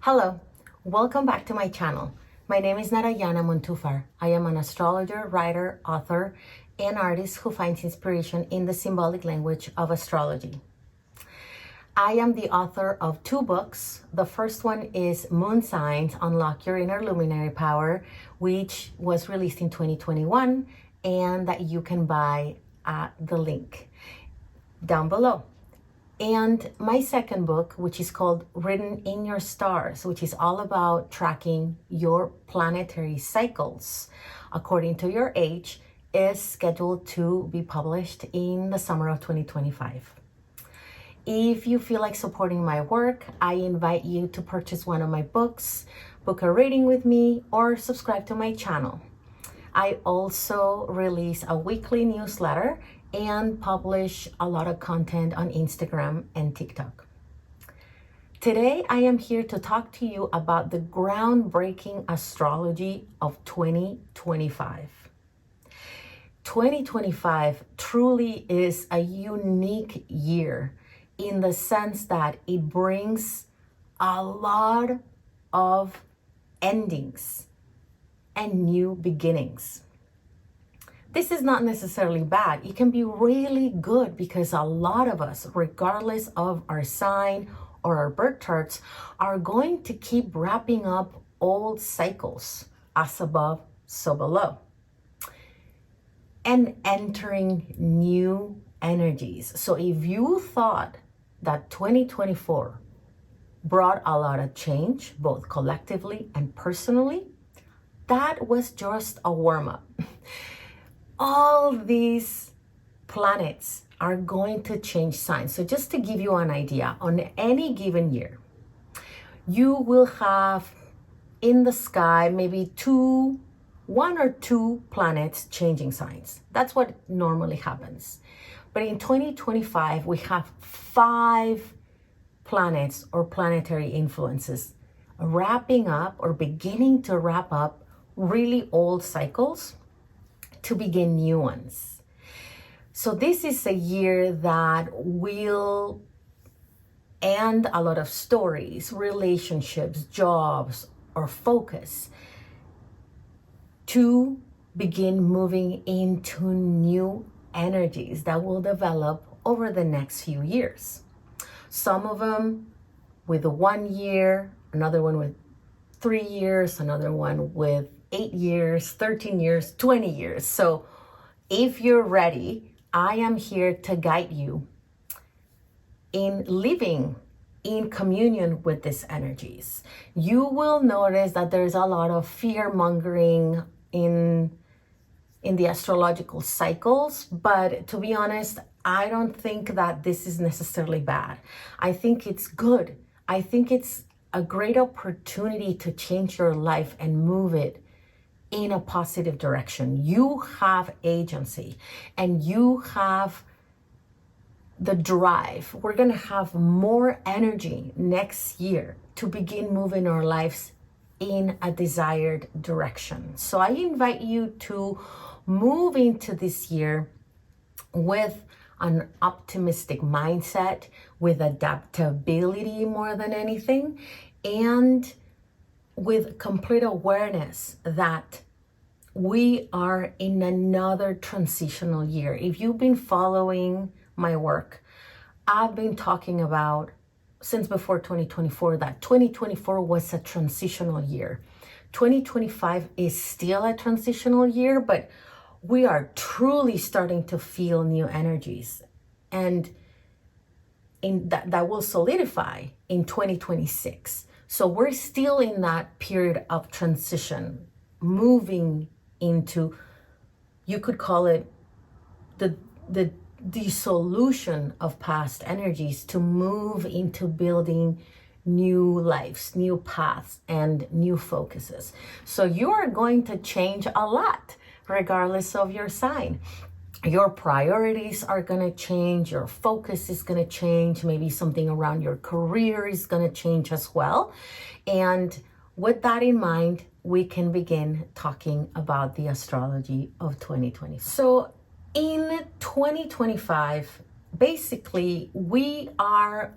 Hello, welcome back to my channel. My name is Narayana Montufar. I am an astrologer, writer, author, and artist who finds inspiration in the symbolic language of astrology. I am the author of 2 books. The first one is Moon Signs, Unlock Your Inner Luminary Power, which was released in 2021 and that you can buy at the link down below. And my second book, which is called Written in Your Stars, which is all about tracking your planetary cycles according to your age, is scheduled to be published in the summer of 2025. If you feel like supporting my work, I invite you to purchase one of my books, book a reading with me, or subscribe to my channel. I also release a weekly newsletter and publish a lot of content on Instagram and TikTok. Today, I am here to talk to you about the groundbreaking astrology of 2025. 2025 truly is a unique year in the sense that it brings a lot of endings and new beginnings. This is not necessarily bad. It can be really good because a lot of us, regardless of our sign or our birth charts, are going to keep wrapping up old cycles, as above, so below, and entering new energies. So if you thought that 2024 brought a lot of change, both collectively and personally, that was just a warm-up. All these planets are going to change signs. So just to give you an idea, on any given year, you will have in the sky maybe 1 or 2 planets changing signs. That's what normally happens. But in 2025, we have 5 planets or planetary influences wrapping up or beginning to wrap up really old cycles to begin new ones. So this is a year that will end a lot of stories, relationships, jobs, or focus to begin moving into new energies that will develop over the next few years. Some of them with 1 year, another one with 3 years, another one with 8 years, 13 years, 20 years. So if you're ready, I am here to guide you in living in communion with these energies. You will notice that there's a lot of fear mongering in the astrological cycles, but to be honest, I don't think that this is necessarily bad. I think it's good. I think it's a great opportunity to change your life and move it in a positive direction. You have agency and you have the drive. We're going to have more energy next year to begin moving our lives in a desired direction. So I invite you to move into this year with an optimistic mindset, with adaptability more than anything, and with complete awareness that we are in another transitional year. If you've been following my work, I've been talking about since before 2024 that 2024 was a transitional year. 2025 is still a transitional year, but we are truly starting to feel new energies, and that will solidify in 2026. So we're still in that period of transition, moving into, you could call it the dissolution of past energies to move into building new lives, new paths, and new focuses. So you are going to change a lot regardless of your sign. Your priorities are going to change, your focus is going to change, maybe something around your career is going to change as well. And with that in mind, we can begin talking about the astrology of 2020. So in 2025, basically, we are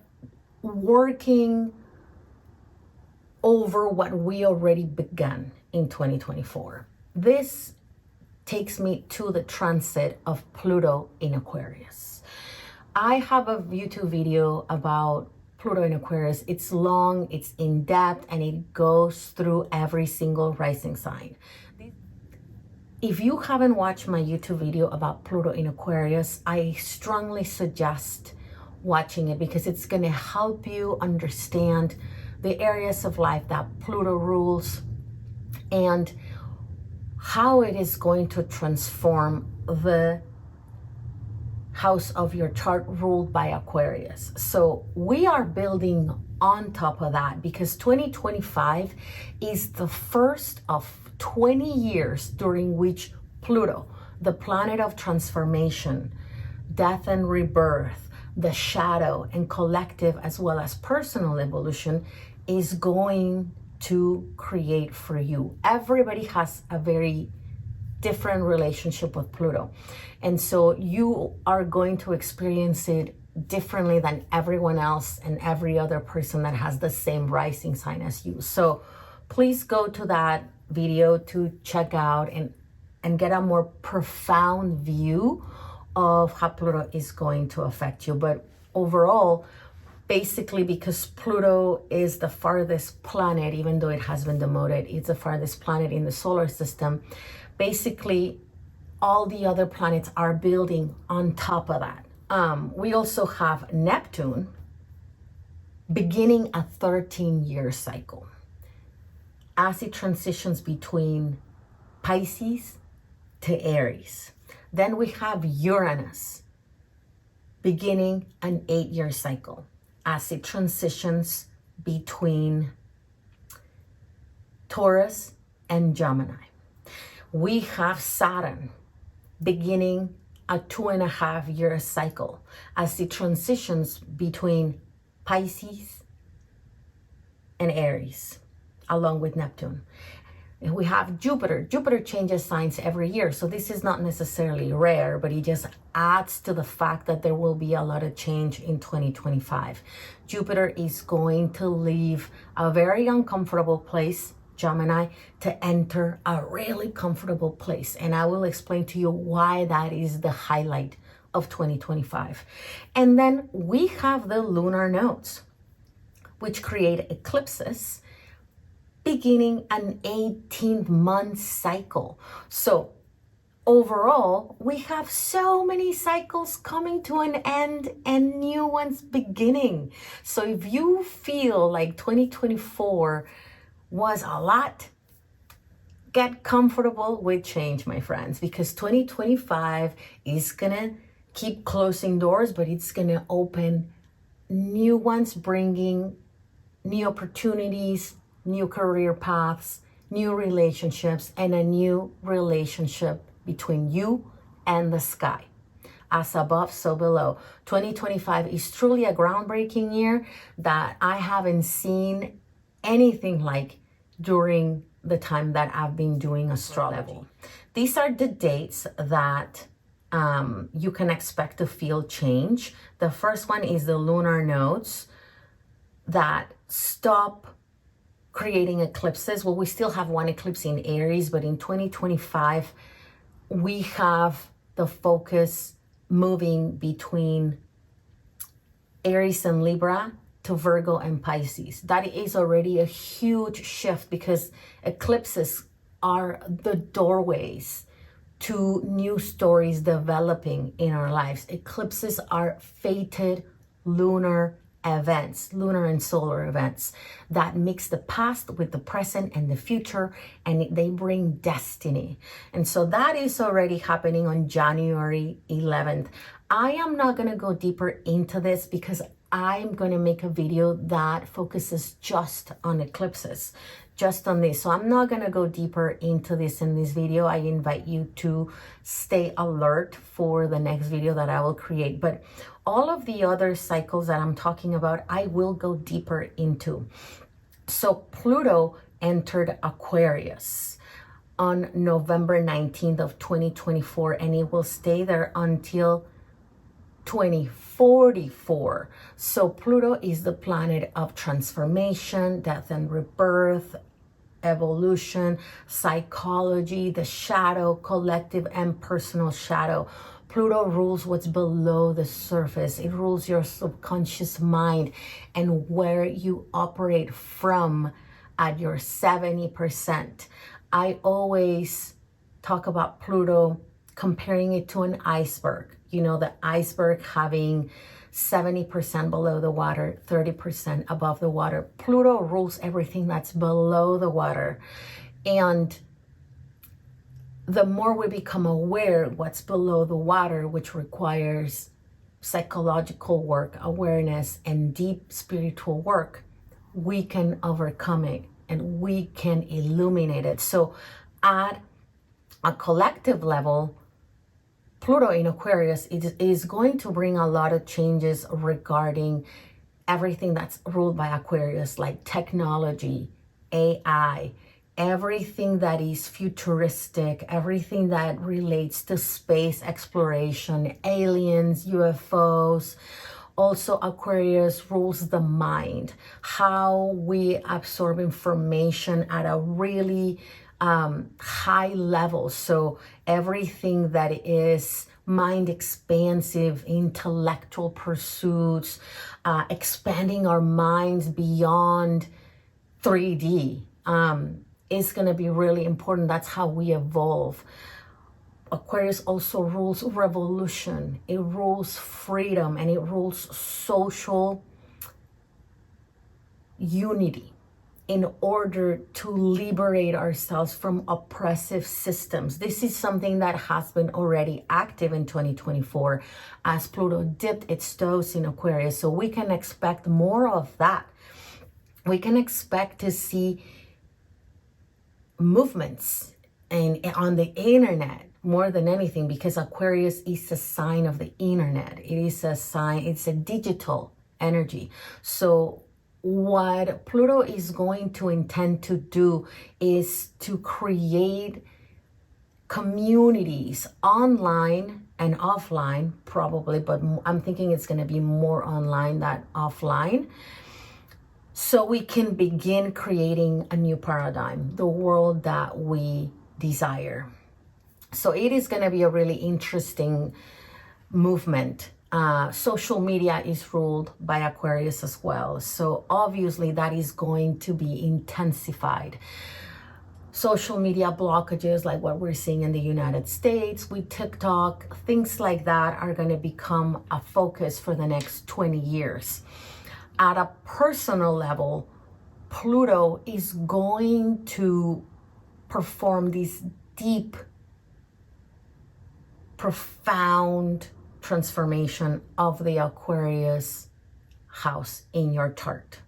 working over what we already began in 2024. This takes me to the transit of Pluto in Aquarius. I have a YouTube video about Pluto in Aquarius. It's long, it's in depth, and it goes through every single rising sign. If you haven't watched my YouTube video about Pluto in Aquarius, I strongly suggest watching it because it's going to help you understand the areas of life that Pluto rules and how it is going to transform the house of your chart ruled by Aquarius. So we are building on top of that because 2025 is the first of 20 years during which Pluto, the planet of transformation, death and rebirth, the shadow and collective as well as personal evolution, is going to create for you. Everybody has a very different relationship with Pluto. And so you are going to experience it differently than everyone else and every other person that has the same rising sign as you. So please go to that video to check out and get a more profound view of how Pluto is going to affect you. But overall, basically, because Pluto is the farthest planet, even though it has been demoted, it's the farthest planet in the solar system. Basically, all the other planets are building on top of that. We also have Neptune beginning a 13-year cycle as it transitions between Pisces to Aries. Then we have Uranus beginning an 8-year cycle as it transitions between Taurus and Gemini. We have Saturn beginning a 2.5-year cycle as it transitions between Pisces and Aries, along with Neptune. And we have Jupiter. Jupiter changes signs every year, so this is not necessarily rare, but it just adds to the fact that there will be a lot of change in 2025. Jupiter is going to leave a very uncomfortable place, Gemini, to enter a really comfortable place. And I will explain to you why that is the highlight of 2025. And then we have the lunar nodes, which create eclipses beginning an 18-month cycle. So overall, we have so many cycles coming to an end and new ones beginning. So if you feel like 2024 was a lot, get comfortable with change, my friends, because 2025 is gonna keep closing doors, but it's gonna open new ones, bringing new opportunities, new career paths, new relationships, and a new relationship between you and the sky. As above, so below. 2025 is truly a groundbreaking year that I haven't seen anything like during the time that I've been doing astrology. These are the dates that you can expect to feel change. The first one is the lunar nodes that stop creating eclipses. Well, we still have one eclipse in Aries, but in 2025, we have the focus moving between Aries and Libra to Virgo and Pisces. That is already a huge shift because eclipses are the doorways to new stories developing in our lives. Eclipses are fated lunar events, lunar and solar events that mix the past with the present and the future, and they bring destiny. And so that is already happening on January 11th. I am not going to go deeper into this because I'm going to make a video that focuses just on eclipses, just on this. So I'm not going to go deeper into this in this video. I invite you to stay alert for the next video that I will create. But all of the other cycles that I'm talking about, I will go deeper into. So Pluto entered Aquarius on November 19th of 2024, and it will stay there until 2044. So Pluto is the planet of transformation, death and rebirth, evolution, psychology, the shadow, collective and personal shadow. Pluto rules what's below the surface. It rules your subconscious mind and where you operate from at your 70%. I always talk about Pluto comparing it to an iceberg. You know, the iceberg having 70% below the water, 30% above the water. Pluto rules everything that's below the water. And the more we become aware what's below the water, which requires psychological work, awareness, and deep spiritual work, we can overcome it and we can illuminate it. So at a collective level, Pluto in Aquarius is going to bring a lot of changes regarding everything that's ruled by Aquarius, like technology, AI, everything that is futuristic, everything that relates to space exploration, aliens, UFOs. Also, Aquarius rules the mind, how we absorb information at a really high level. So everything that is mind expansive, intellectual pursuits, expanding our minds beyond 3D is going to be really important. That's how we evolve. Aquarius also rules revolution. It rules freedom, and it rules social unity in order to liberate ourselves from oppressive systems. This is something that has been already active in 2024 as Pluto dipped its toes in Aquarius. So we can expect more of that. We can expect to see movements and on the internet more than anything, because Aquarius is a sign of the internet. It is a sign, it's a digital energy. So what Pluto is going to intend to do is to create communities online and offline, probably, but I'm thinking it's going to be more online than offline. So we can begin creating a new paradigm, the world that we desire. So it is going to be a really interesting movement. Social media is ruled by Aquarius as well. So obviously that is going to be intensified. Social media blockages like what we're seeing in the United States with TikTok, things like that are going to become a focus for the next 20 years. At a personal level, Pluto is going to perform this deep, profound transformation of the Aquarius house in your chart.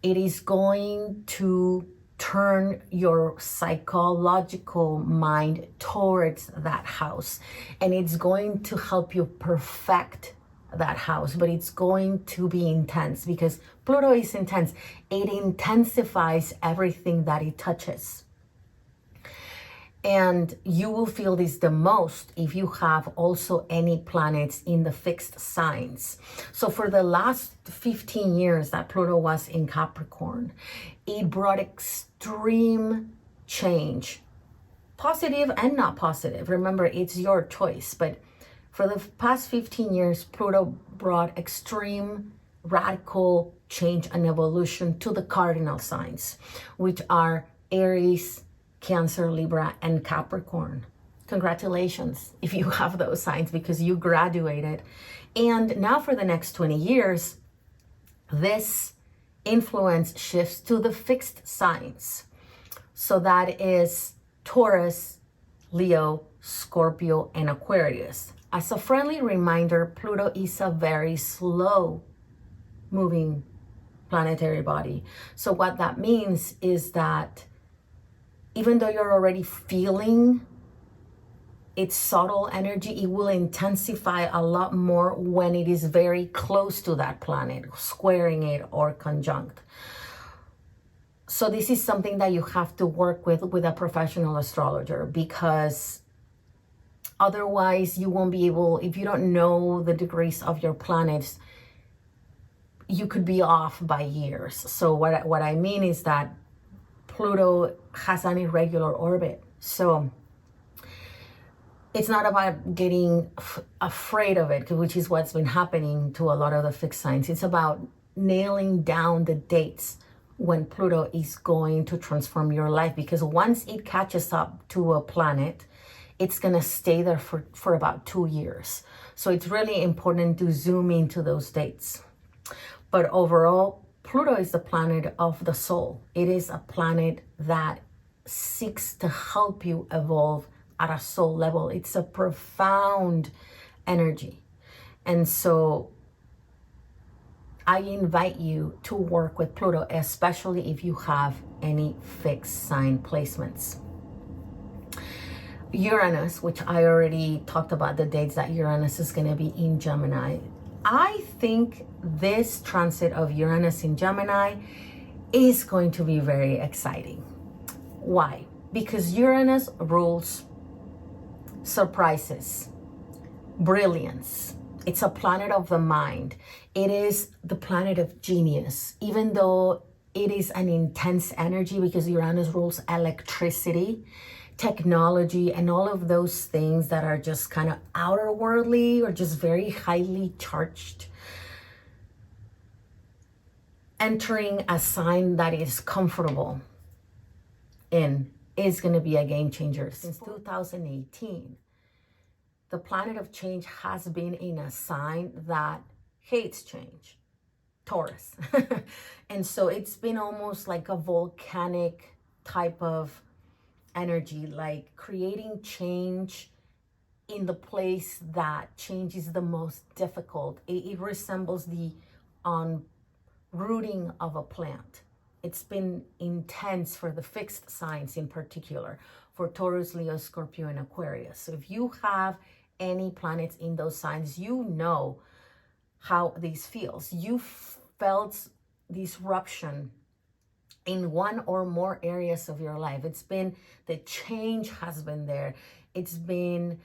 It is going to turn your psychological mind towards that house, and it's going to help you perfect that house, but it's going to be intense because Pluto is intense. It intensifies everything that it touches. And you will feel this the most if you have also any planets in the fixed signs. So for the last 15 years that Pluto was in Capricorn, it brought extreme change, positive and not positive. Remember, it's your choice. But for the past 15 years, Pluto brought extreme, radical change and evolution to the cardinal signs, which are Aries, Cancer, Libra, and Capricorn. Congratulations if you have those signs, because you graduated. And now for the next 20 years, this influence shifts to the fixed signs. So that is Taurus, Leo, Scorpio, and Aquarius. As a friendly reminder, Pluto is a very slow moving planetary body. So what that means is that even though you're already feeling its subtle energy, it will intensify a lot more when it is very close to that planet, squaring it or conjunct. So this is something that you have to work with a professional astrologer, because Otherwise, you won't be able, if you don't know the degrees of your planets, you could be off by years. So what I mean is that Pluto has an irregular orbit. So it's not about getting afraid of it, which is what's been happening to a lot of the fixed signs. It's about nailing down the dates when Pluto is going to transform your life, because once it catches up to a planet, it's going to stay there for about 2 years. So it's really important to zoom into those dates. But overall, Pluto is the planet of the soul. It is a planet that seeks to help you evolve at a soul level. It's a profound energy. And so I invite you to work with Pluto, especially if you have any fixed sign placements. Uranus, which I already talked about the dates that Uranus is going to be in Gemini. I think this transit of Uranus in Gemini is going to be very exciting. Why? Because Uranus rules surprises, brilliance. It's a planet of the mind. It is the planet of genius, even though it is an intense energy, because Uranus rules electricity, technology, and all of those things that are just kind of outer worldly or just very highly charged. Entering a sign that is comfortable in is going to be a game changer. Since 2018, the planet of change has been in a sign that hates change, Taurus. And so it's been almost like a volcanic type of energy, like creating change in the place that change is the most difficult. It resembles the rooting of a plant. It's been intense for the fixed signs, in particular for Taurus, Leo, Scorpio, and Aquarius. So if you have any planets in those signs, you know how this feels. You felt disruption in one or more areas of your life. It's been, the change has been there. It's been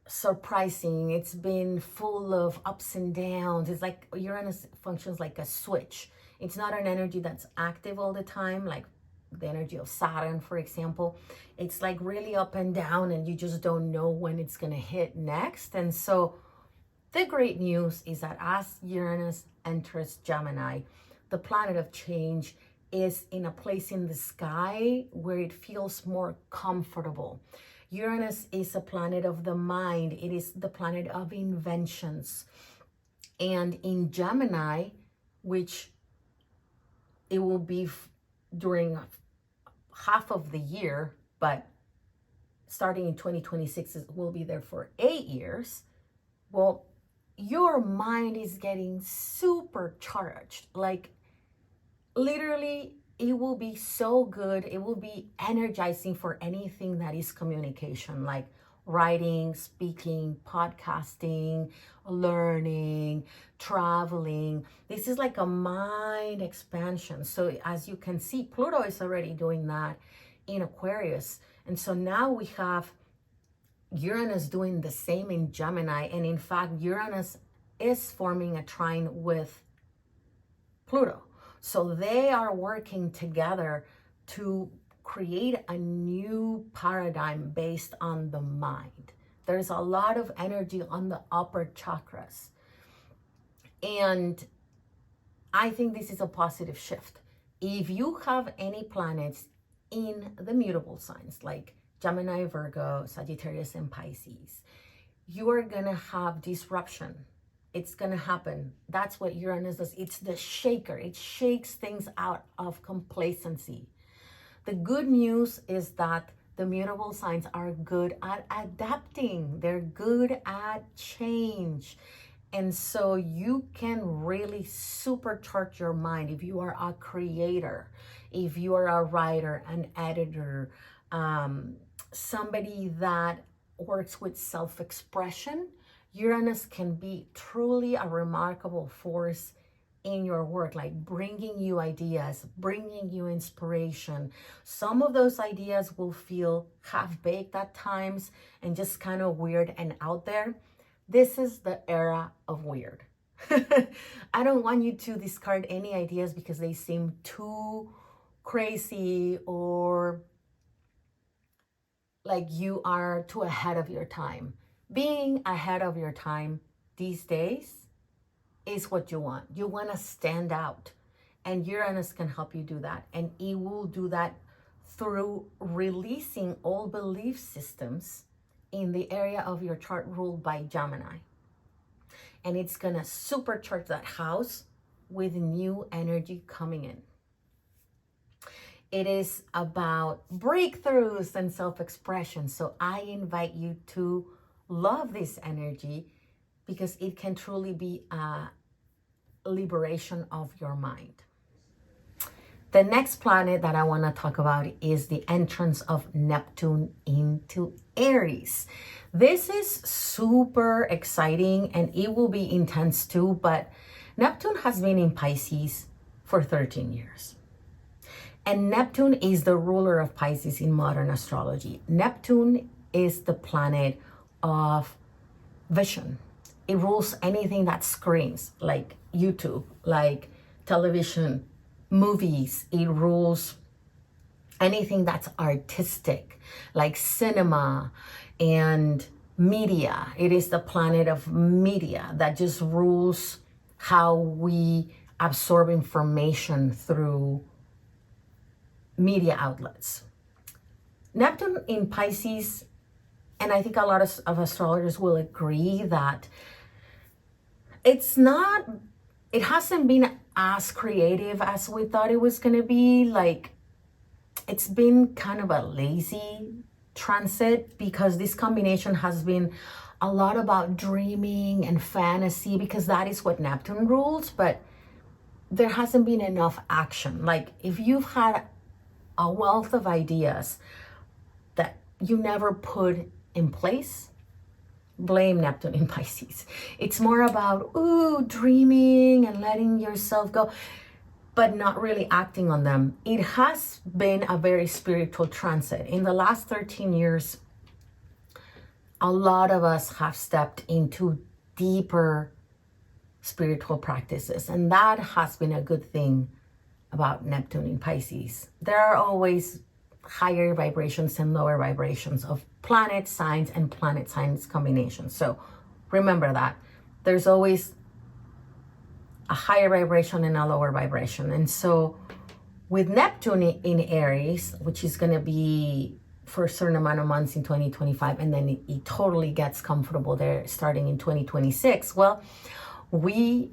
surprising. It's been full of ups and downs. It's like Uranus functions like a switch. It's not an energy that's active all the time, like the energy of Saturn, for example. It's like really up and down, and you just don't know when it's going to hit next. And so the great news is that as Uranus enters Gemini, the planet of change is in a place in the sky where it feels more comfortable. Uranus is a planet of the mind. It is the planet of inventions. And in Gemini, which it will be during half of the year, but starting in 2026, it will be there for 8 years. Well, your mind is getting supercharged. Like literally, it will be so good. It will be energizing for anything that is communication, like writing, speaking, podcasting, learning, traveling. This is like a mind expansion. So as you can see, Pluto is already doing that in Aquarius. And so now we have Uranus doing the same in Gemini. And in fact, Uranus is forming a trine with Pluto. So they are working together to create a new paradigm based on the mind. There's a lot of energy on the upper chakras. And I think this is a positive shift. If you have any planets in the mutable signs, like Gemini, Virgo, Sagittarius, and Pisces, you are going to have disruption. It's going to happen. That's what Uranus does. It's the shaker. It shakes things out of complacency. The good news is that the mutable signs are good at adapting. They're good at change. And so you can really supercharge your mind if you are a creator, if you are a writer, an editor, somebody that works with self-expression. Uranus can be truly a remarkable force in your work, like bringing you ideas, bringing you inspiration. Some of those ideas will feel half-baked at times and just kind of weird and out there. This is the era of weird. I don't want you to discard any ideas because they seem too crazy or like you are too ahead of your time. Being ahead of your time these days is what you want. You want to stand out, and Uranus can help you do that. And it will do that through releasing old belief systems in the area of your chart ruled by Gemini. And it's going to supercharge that house with new energy coming in. It is about breakthroughs and self-expression. So I invite you to love this energy because it can truly be a liberation of your mind. The next planet that I want to talk about is the entrance of Neptune into Aries. This is super exciting and it will be intense too, but Neptune has been in Pisces for 13 years. And Neptune is the ruler of Pisces in modern astrology. Neptune is the planet of vision. It rules anything that screens, like YouTube, like television, movies. It rules anything that's artistic, like cinema and media. It is the planet of media that just rules how we absorb information through media outlets. Neptune in Pisces, and I think a lot of astrologers will agree that it hasn't been as creative as we thought it was going to be. Like, it's been kind of a lazy transit because this combination has been a lot about dreaming and fantasy because that is what Neptune rules, but there hasn't been enough action. Like, if you've had a wealth of ideas that you never put in place, blame Neptune in Pisces. It's more about, dreaming and letting yourself go, but not really acting on them. It has been a very spiritual transit. In the last 13 years, a lot of us have stepped into deeper spiritual practices, and that has been a good thing about Neptune in Pisces. There are always higher vibrations and lower vibrations of planet signs and planet signs combinations. So remember that there's always a higher vibration and a lower vibration. And so with Neptune in Aries, which is going to be for a certain amount of months in 2025, and then it totally gets comfortable there starting in 2026. Well, we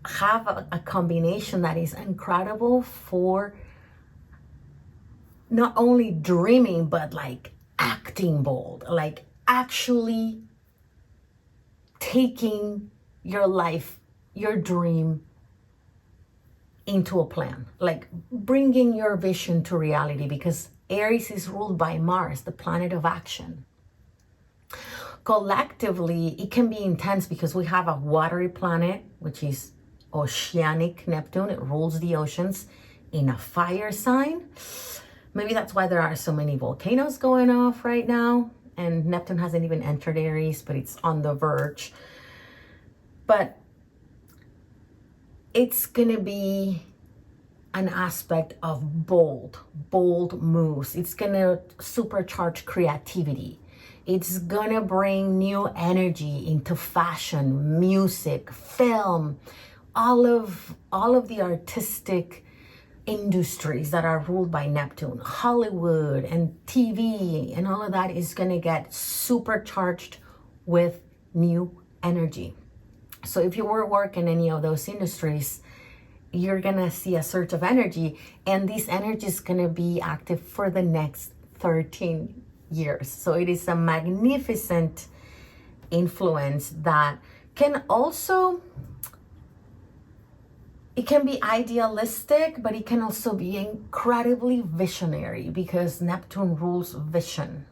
have a combination that is incredible for not only dreaming, but like acting bold, like actually taking your life, your dream into a plan, like bringing your vision to reality, because Aries is ruled by Mars, the planet of action. Collectively, it can be intense because we have a watery planet, which is oceanic Neptune. It rules the oceans in a fire sign. Maybe that's why there are so many volcanoes going off right now. And Neptune hasn't even entered Aries, but it's on the verge. But it's going to be an aspect of bold moves. It's going to supercharge creativity. It's going to bring new energy into fashion, music, film, all of the artistic industries that are ruled by Neptune. Hollywood and TV and all of that is going to get supercharged with new energy. So if you were working in any of those industries, you're going to see a surge of energy, and this energy is going to be active for the next 13 years. So it is a magnificent influence that can also, it can be idealistic, but it can also be incredibly visionary because Neptune rules vision.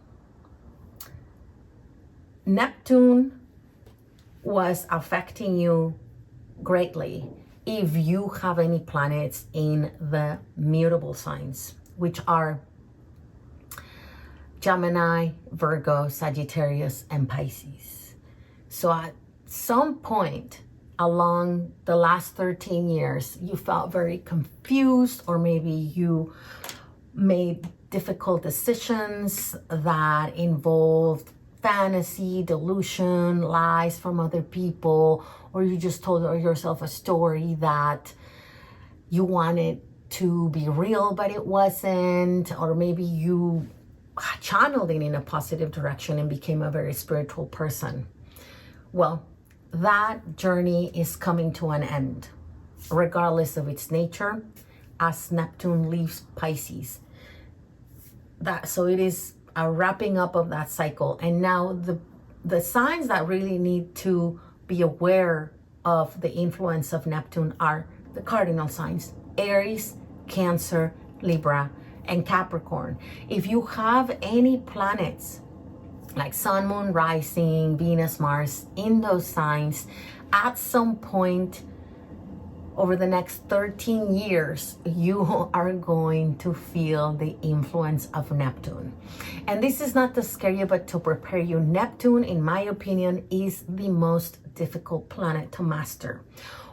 Neptune was affecting you greatly if you have any planets in the mutable signs, which are Gemini, Virgo, Sagittarius, and Pisces. So at some point along the last 13 years, you felt very confused, or maybe you made difficult decisions that involved fantasy, delusion, lies from other people, or you just told yourself a story that you wanted to be real, but it wasn't, or maybe you channeled it in a positive direction and became a very spiritual person. Well, that journey is coming to an end, regardless of its nature, as Neptune leaves Pisces. So it is a wrapping up of that cycle. And now the signs that really need to be aware of the influence of Neptune are the cardinal signs: Aries, Cancer, Libra, and Capricorn. If you have any planets like Sun, Moon, Rising, Venus, Mars in those signs, at some point over the next 13 years, you are going to feel the influence of Neptune. And this is not to scare you, but to prepare you. Neptune, in my opinion, is the most difficult planet to master.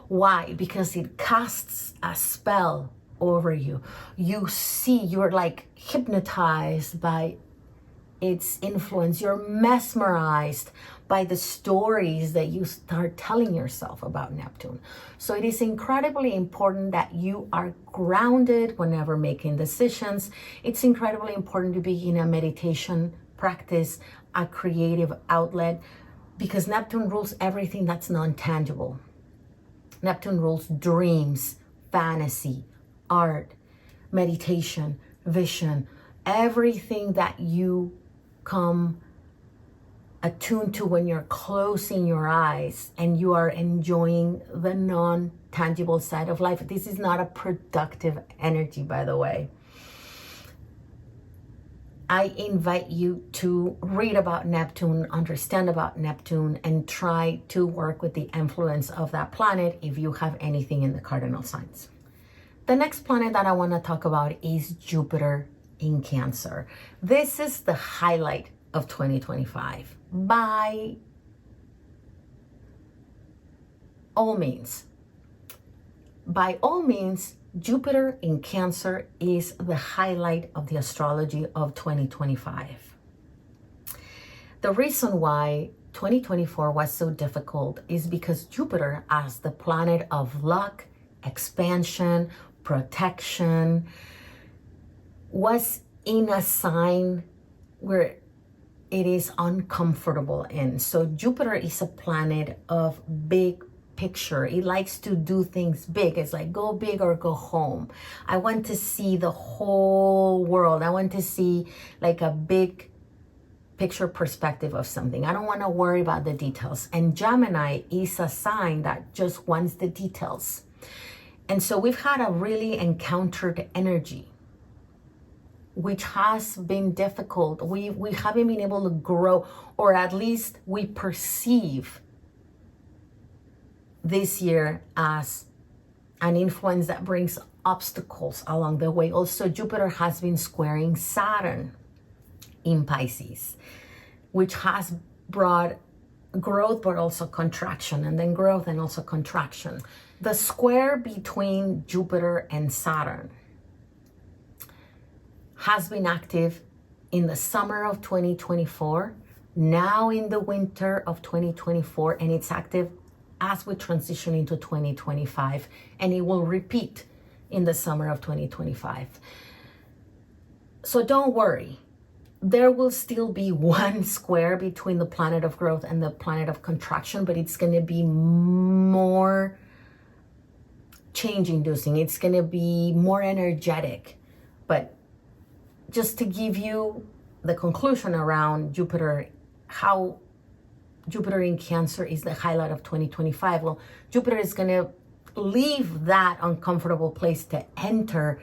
Why? Because it casts a spell over you. You're like hypnotized by its influence. You're mesmerized by the stories that you start telling yourself about Neptune. So it is incredibly important that you are grounded whenever making decisions. It's incredibly important to be in a meditation practice, a creative outlet, because Neptune rules everything that's non-tangible. Neptune rules dreams, fantasy, art, meditation, vision, everything that you come attuned to when you're closing your eyes and you are enjoying the non-tangible side of life. This is not a productive energy, by the way. I invite you to read about Neptune, understand about Neptune, and try to work with the influence of that planet if you have anything in the cardinal signs. The next planet that I want to talk about is Jupiter in Cancer. This is the highlight of 2025 by all means. By all means, Jupiter in Cancer is the highlight of the astrology of 2025. The reason why 2024 was so difficult is because Jupiter, as the planet of luck, expansion, protection, was in a sign where it is uncomfortable in. So Jupiter is a planet of big picture. It likes to do things big. It's like go big or go home. I want to see the whole world. I want to see like a big picture perspective of something. I don't want to worry about the details. And Gemini is a sign that just wants the details. And so we've had a really encountered energy, which has been difficult. We haven't been able to grow, or at least we perceive this year as an influence that brings obstacles along the way. Also, Jupiter has been squaring Saturn in Pisces, which has brought growth but also contraction, and then growth and also contraction. The square between Jupiter and Saturn has been active in the summer of 2024, now in the winter of 2024, and it's active as we transition into 2025, and it will repeat in the summer of 2025. So don't worry, there will still be one square between the planet of growth and the planet of contraction, but it's going to be more change-inducing. It's going to be more energetic. But just to give you the conclusion around Jupiter, how Jupiter in Cancer is the highlight of 2025. Well, Jupiter is going to leave that uncomfortable place to enter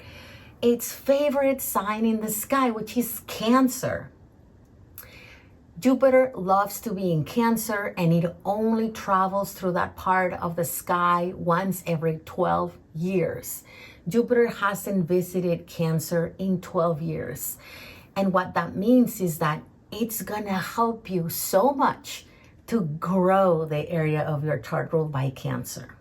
its favorite sign in the sky, which is Cancer. Jupiter loves to be in Cancer, and it only travels through that part of the sky once every 12 years. Jupiter hasn't visited Cancer in 12 years. And what that means is that it's gonna help you so much to grow the area of your chart ruled by Cancer.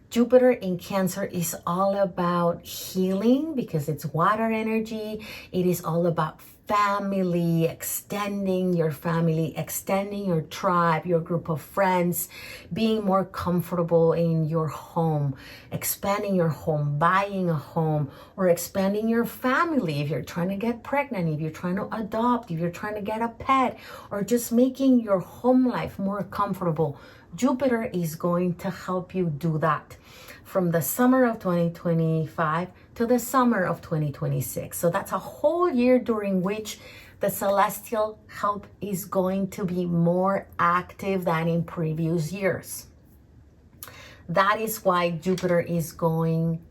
Jupiter in Cancer is all about healing because it's water energy. It is all about family, extending your family, extending your tribe, your group of friends, being more comfortable in your home, expanding your home, buying a home, or expanding your family if you're trying to get pregnant, if you're trying to adopt, if you're trying to get a pet, or just making your home life more comfortable. Jupiter is going to help you do that from the summer of 2025 to the summer of 2026. So that's a whole year during which the celestial help is going to be more active than in previous years. That is why Jupiter is going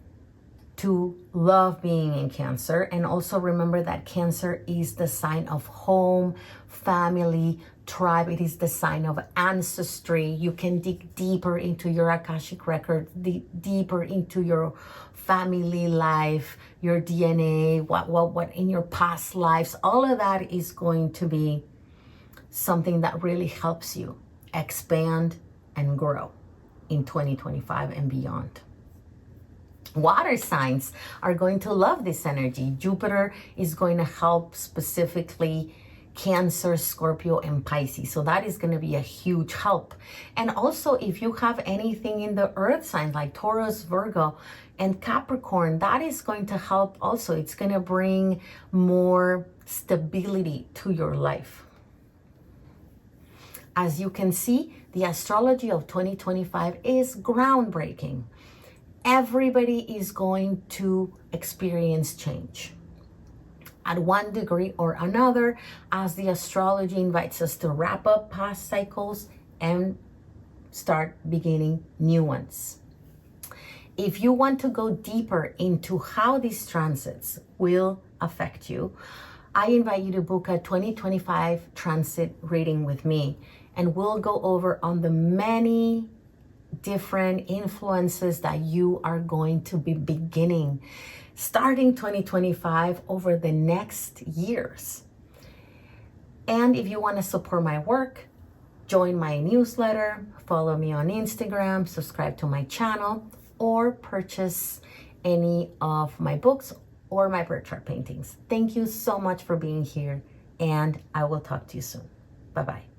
to love being in Cancer. And also remember that Cancer is the sign of home, family, tribe. It is the sign of ancestry. You can dig deeper into your Akashic record, deeper into your family life, your DNA, what in your past lives. All of that is going to be something that really helps you expand and grow in 2025 and beyond. Water signs are going to love this energy. Jupiter is going to help specifically Cancer, Scorpio, and Pisces. So that is going to be a huge help. And also, if you have anything in the earth signs like Taurus, Virgo, and Capricorn, that is going to help also. It's going to bring more stability to your life. As you can see, the astrology of 2025 is groundbreaking. Everybody is going to experience change at one degree or another, as the astrology invites us to wrap up past cycles and start beginning new ones. If you want to go deeper into how these transits will affect you, I invite you to book a 2025 transit reading with me, and we'll go over on the many different influences that you are going to be beginning starting 2025 over the next years. And if you want to support my work, join my newsletter, follow me on Instagram, subscribe to my channel, or purchase any of my books or my birth chart paintings. Thank you so much for being here, and I will talk to you soon. Bye-bye.